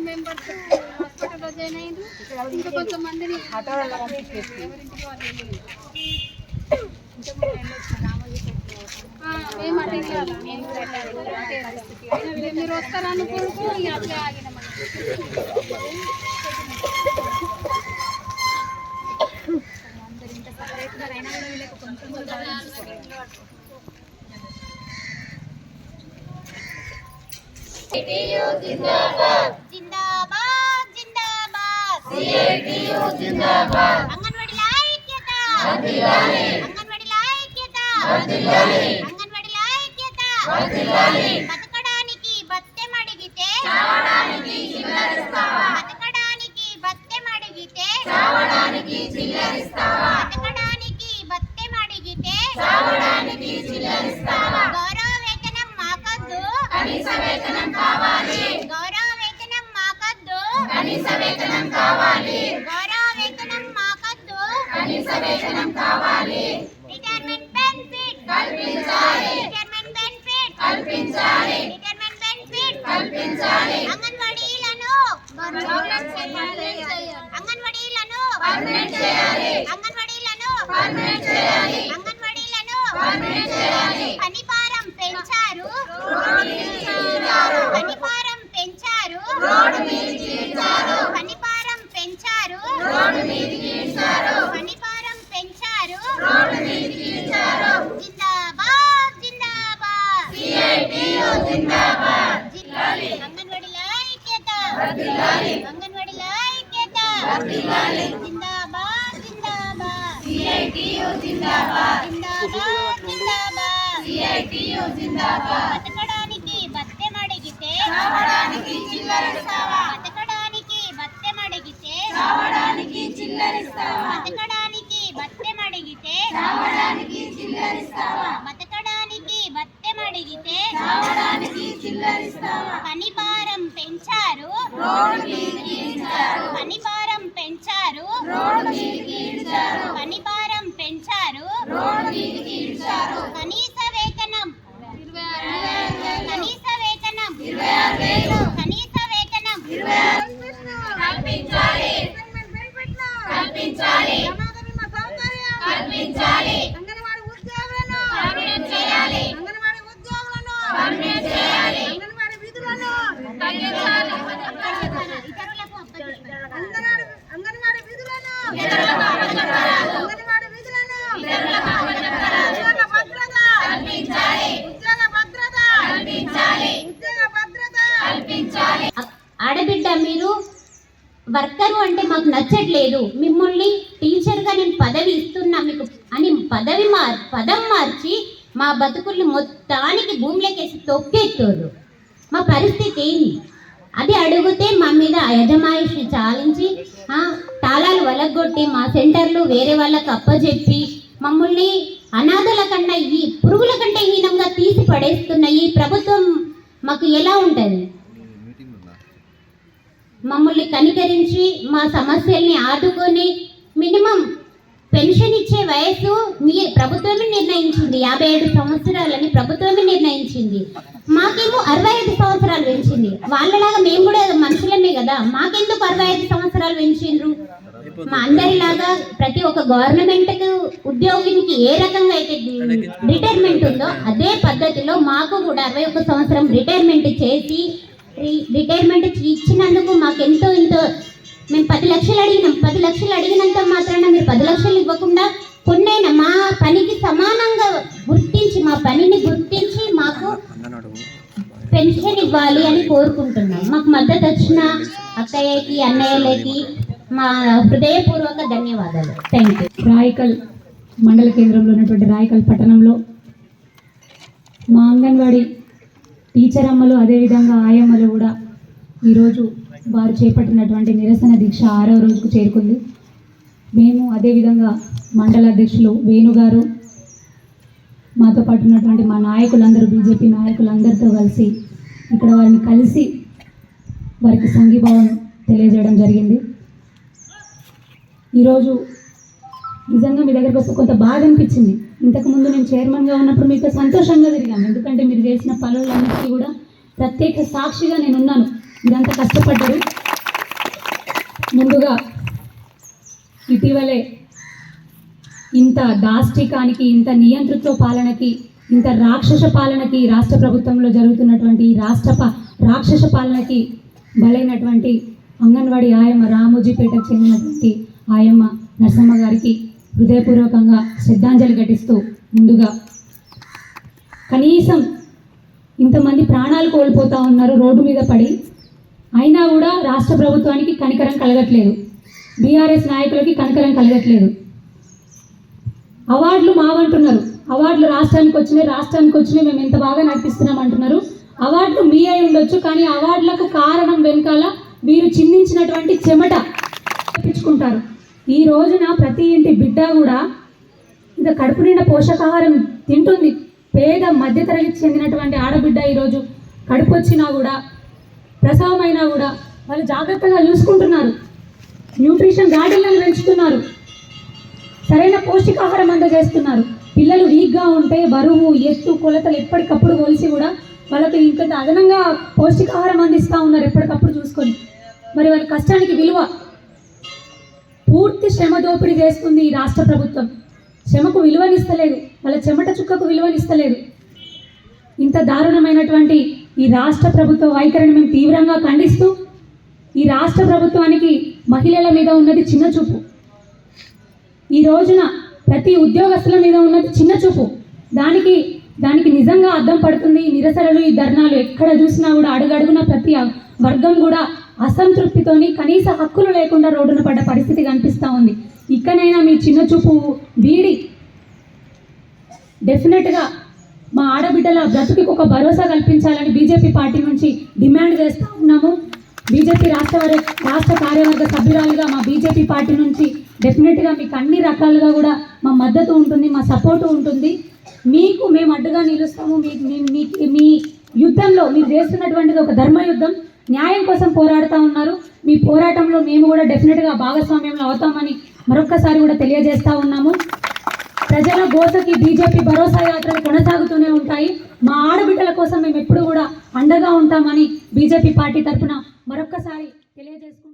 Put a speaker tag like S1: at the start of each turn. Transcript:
S1: Members హాస్పిటల్లో join అయ్యారు. ఇంకా కొంతమందిని మీరు వస్తారనుకుంటూ అట్లా ఆగినాం. అందరు ఇంత సపరేట్గా అయినా కూడా వీళ్ళకి కొంచెం అంగన్వాడీల ఐక్యత, అంగన్వాడీల ఐక్యత, అంగన్వాడీల ఐక్యత. బతకడానికి బత్తెం అడిగితే, బతకడానికి బత్తెం అడిగితే, బతకడానికి బత్తెం అడిగితే గౌరవ వేతనం మాకొద్దు, కనీస వేతనం కావాలి. గౌరవ వేతనం మాకొద్దు, కనీస వేతనం కావాలి. గౌరవ వేతనం మాకొద్దు, కనీస వేతనం కావాలి. రిటైర్మెంట్ బెనిఫిట్ కల్పించాలి, రిటైర్మెంట్ బెనిఫిట్ కల్పించాలి, రిటైర్మెంట్ బెనిఫిట్ కల్పించాలి. అంగన్వాడీలను పర్మనెంట్ చేయాలి, అంగన్వాడీలను పర్మనెంట్ చేయాలి, అంగన్వాడీలను పర్మనెంట్ చేయాలి, అంగన్వాడీలను పర్మనెంట్ చేయాలి. పనిభారం పెంచారు, పనిభారం పెంచారు, పనిభారం పెంచారు, పనిభారం పెంచారు. జిందాబాద్ జిందాబాద్, జిందాబాద్. అంగన్వాడీల ఐక్యత, అంగన్వాడీల ఐక్యత. జిందాబాద్ జిందాబాద్, జిందాబాద్ జిందాబాద్. బతకడానికి బత్తెం అడిగితే, బతకడానికి బత్తెం అడిగితే, బతకడానికి బత్తెం అడిగితే, బతకడానికి బత్తెం అడిగితే పనిభారం పెంచారు, పనిభారం పెంచారు, పనిభారం పెంచారు. కనీస వేతనం, కనీస వేతనం, కనీస వేతనం కల్పించాలి, కల్పించాలి, కల్పించాలి. అంగన్వాడీ ఉద్యోగులను పర్మనెంట్ చేయాలి, అంగన్వాడీ ఉద్యోగులను పర్మనెంట్ చేయాలి, అంగన్వాడీ విధులను తగ్గించాలి. ఇతరులకు అంగన్వాడీ విధులను, అంగన్వాడీ విధులను ఉద్యోగ భద్రత కల్పించాలి, ఉద్యోగ భద్రత కల్పించాలి, ఉద్యోగ భద్రత కల్పించాలి.
S2: ఆడబిడ్డ మీరు వర్కరు అంటే మాకు నచ్చట్లేదు, మిమ్మల్ని టీచర్గా నేను పదవి ఇస్తున్నా మీకు అని పదం మార్చి మా బతుకులు మొత్తానికి భూమిలోకేసి తొక్కెత్తారు. మా పరిస్థితి ఏంది అది అడిగితే మా మీద యజమాయిషి చాలించి తాళాలు వలగొట్టి మా సెంటర్లు వేరే వాళ్ళకి అప్పచెప్పి మమ్మల్ని అనాథల కన్నా ఈ పురుగుల కంటే హీనంగా తీసి పడేస్తున్న ఈ ప్రభుత్వం మాకు ఎలా ఉంటుంది? మమ్మల్ని కనికరించి మా సమస్యల్ని ఆదుకొని మినిమం పెన్షన్ ఇచ్చే వయసు మీ ప్రభుత్వమే నిర్ణయించింది, 57 సంవత్సరాలని ప్రభుత్వమే నిర్ణయించింది. మాకేమో 65 సంవత్సరాలు పెంచింది. వాళ్ళలాగా మేము కూడా మనుషులమే కదా, మాకెందుకు 65 సంవత్సరాలు పెంచిండ్రు? మా అందరిలాగా ప్రతి ఒక్క గవర్నమెంట్ ఉద్యోగినికి ఏ రకంగా అయితే రిటైర్మెంట్ ఉందో అదే పద్ధతిలో మాకు కూడా 61 సంవత్సరం రిటైర్మెంట్ చేసి రిటైర్మెంట్ ఇచ్చినందుకు మాకెంతో మేము 10 లక్షలు అడిగినాం. 10 లక్షలు అడిగినంత మాత్రాన మీరు 10 లక్షలు ఇవ్వకుండా కొన్నైనా మా పనికి సమానంగా గుర్తించి మా పనిని గుర్తించి మాకు పెన్షన్ ఇవ్వాలి అని కోరుకుంటున్నాం. మాకు మద్దతు వచ్చిన అత్తయ్యకి అన్నయ్యలకి మా హృదయపూర్వక ధన్యవాదాలు. Thank you.
S3: రాయకల్ మండల కేంద్రంలో ఉన్నటువంటి రాయకల్ పట్టణంలో మా అంగన్వాడీ టీచర్ అమ్మలు అదేవిధంగా ఆయమ్మలు కూడా ఈరోజు వారు చేపట్టినటువంటి నిరసన దీక్ష 6వ రోజుకు చేరుకుంది. మేము అదేవిధంగా మండల అధ్యక్షులు వేణుగారు మాతో పాటు ఉన్నటువంటి మా నాయకులందరూ బీజేపీ నాయకులందరితో కలిసి ఇక్కడ వారిని కలిసి వారికి సంఘీభావం తెలియజేయడం జరిగింది. ఈరోజు నిజంగా మీ దగ్గరకు వస్తే కొంత బాధ అనిపించింది. ఇంతకుముందు నేను చైర్మన్గా ఉన్నప్పుడు మీతో సంతోషంగా తిరిగాను, ఎందుకంటే మీరు చేసిన పనులన్నిటికీ కూడా ప్రత్యేక సాక్షిగా నేను ఉన్నాను. మీరంతా కష్టపడ్డారు. ముందుగా ఇటీవలే ఇంత దాష్టికానికి, ఇంత నియంతృత్వ పాలనకి, ఇంత రాక్షస పాలనకి రాష్ట్ర ప్రభుత్వంలో జరుగుతున్నటువంటి ఈ రాక్షస పాలనకి బలైనటువంటి అంగన్వాడీ ఆయమ్మ రామోజీపేటకు చెందినటువంటి ఆయమ్మ నరసమ్మ గారికి హృదయపూర్వకంగా శ్రద్ధాంజలి ఘటిస్తూ, ముందుగా కనీసం ఇంతమంది ప్రాణాలు కోల్పోతూ ఉన్నారు రోడ్డు మీద పడి, అయినా కూడా రాష్ట్ర ప్రభుత్వానికి కనికరం కలగట్లేదు, బీఆర్ఎస్ నాయకులకి కనికరం కలగట్లేదు. అవార్డులు మావంటున్నారు, అవార్డులు రాష్ట్రానికి వచ్చినాయి, మేము ఎంత బాగా నడిపిస్తున్నాం అంటున్నారు. అవార్డులు మీ అయి ఉండొచ్చు, కానీ అవార్డులకు కారణం వెనకాల మీరు చిందించినటువంటి చెమట తెప్పించుకుంటారు. ఈ రోజున ప్రతి ఇంటి బిడ్డ కూడా ఇంకా కడుపు నిండా పోషకాహారం తింటుంది. పేద మధ్యతరగతికి చెందినటువంటి ఆడబిడ్డ ఈరోజు కడుపు వచ్చినా కూడా, ప్రసవమైనా కూడా వాళ్ళు జాగ్రత్తగా చూసుకుంటున్నారు, న్యూట్రిషన్ గార్డెన్లను పెంచుతున్నారు, సరైన పౌష్టికాహారం అందజేస్తున్నారు. పిల్లలు వీక్గా ఉంటే బరువు, ఎత్తు, కొలతలు ఎప్పటికప్పుడు కొలిసి కూడా వాళ్ళకి ఇంకా అదనంగా పౌష్టికాహారం అందిస్తూ ఉన్నారు ఎప్పటికప్పుడు చూసుకొని. మరి వాళ్ళ కష్టానికి విలువ, పూర్తి శ్రమ దోపిడీ చేస్తుంది ఈ రాష్ట్ర ప్రభుత్వం. శ్రమకు విలువనిస్తలేదు, వాళ్ళ చెమట చుక్కకు విలువనిస్తలేదు. ఇంత దారుణమైనటువంటి ఈ రాష్ట్ర ప్రభుత్వ వైఖరిని మేము తీవ్రంగా ఖండిస్తూ, ఈ రాష్ట్ర ప్రభుత్వానికి మహిళల మీద ఉన్నది చిన్న చూపు, ఈ రోజున ప్రతి ఉద్యోగస్తుల మీద ఉన్నది చిన్న చూపు, దానికి నిజంగా అద్దం పడుతుంది ఈ నిరసనలు, ఈ ధర్నాలు. ఎక్కడ చూసినా కూడా అడుగడుగున ప్రతి వర్గం కూడా అసంతృప్తితోని, కనీస హక్కులు లేకుండా రోడ్డున పడ్డ పరిస్థితి కనిపిస్తూ ఉంది. ఇక్కడైనా మీ చిన్న చూపు వీడి డెఫినెట్గా మా ఆడబిడ్డల బ్రతుకి ఒక భరోసా కల్పించాలని బీజేపీ పార్టీ నుంచి డిమాండ్ చేస్తూ ఉన్నాము. బీజేపీ రాష్ట్ర కార్యవర్గ సభ్యురాలుగా మా బీజేపీ పార్టీ నుంచి డెఫినెట్గా మీకు అన్ని రకాలుగా కూడా మా మద్దతు ఉంటుంది, మా సపోర్టు ఉంటుంది. మీకు మేము అడ్డుగా నిలుస్తాము. మీ యుద్ధంలో మీరు చేస్తున్నటువంటిది ఒక ధర్మయుద్ధం, న్యాయం కోసం పోరాడుతూ ఉన్నారు. మీ పోరాటంలో మేము కూడా డెఫినెట్గా భాగస్వామ్యంలో అవుతామని మరొక్కసారి కూడా తెలియజేస్తూ ఉన్నాము. ప్రజల గోసకి బీజేపీ భరోసా యాత్రలు కొనసాగుతూనే ఉంటాయి. మా ఆడబిడ్డల కోసం మేము ఎప్పుడు కూడా అండగా ఉంటామని బీజేపీ పార్టీ తరఫున మరొక్కసారి తెలియజేస్తున్నాం.